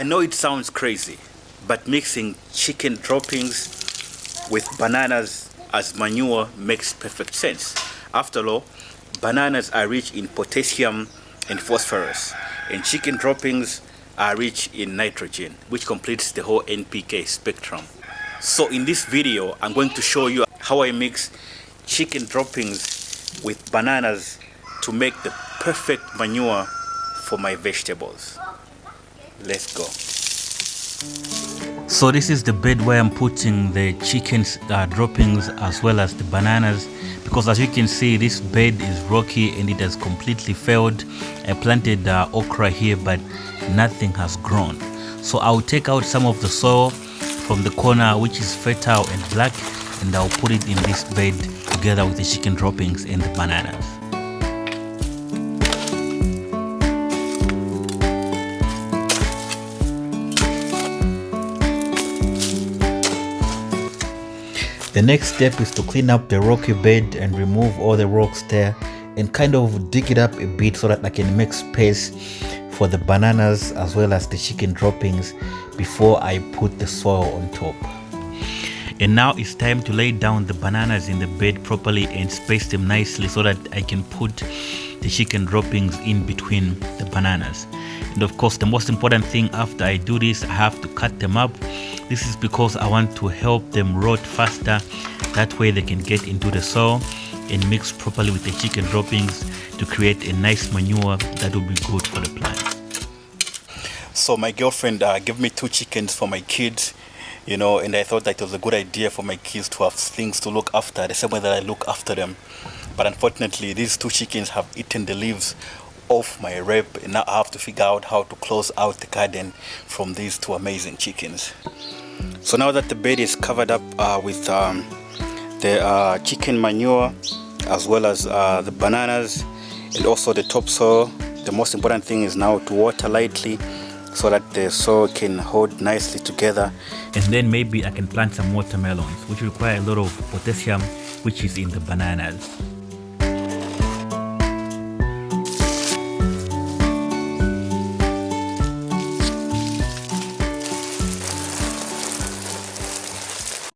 I know it sounds crazy, but mixing chicken droppings with bananas as manure makes perfect sense. After all, bananas are rich in potassium and phosphorus, and chicken droppings are rich in nitrogen, which completes the whole NPK spectrum. So in this video, I'm going to show you how I mix chicken droppings with bananas to make the perfect manure for my vegetables. Let's go. So this is the bed where I'm putting the chicken's droppings as well as the bananas, because as you can see, this bed is rocky and it has completely failed. I planted okra here, but nothing has grown. So I'll take out some of the soil from the corner, which is fertile and black, and I'll put it in this bed together with the chicken droppings and the bananas. The next step is to clean up the rocky bed and remove all the rocks there and kind of dig it up a bit so that I can make space for the bananas as well as the chicken droppings before I put the soil on top. And now it's time to lay down the bananas in the bed properly and space them nicely so that I can put the chicken droppings in between the bananas. And of course, the most important thing after I do this, I have to cut them up. This is because I want to help them rot faster. That way they can get into the soil and mix properly with the chicken droppings to create a nice manure that will be good for the plant. So my girlfriend gave me 2 chickens for my kids, you know, and I thought that it was a good idea for my kids to have things to look after the same way that I look after them. But unfortunately, these 2 chickens have eaten the leaves off my rep, and now I have to figure out how to close out the garden from these 2 amazing chickens. So now that the bed is covered up with the chicken manure as well as the bananas and also the topsoil, the most important thing is now to water lightly so that the soil can hold nicely together. And then maybe I can plant some watermelons, which require a lot of potassium, which is in the bananas.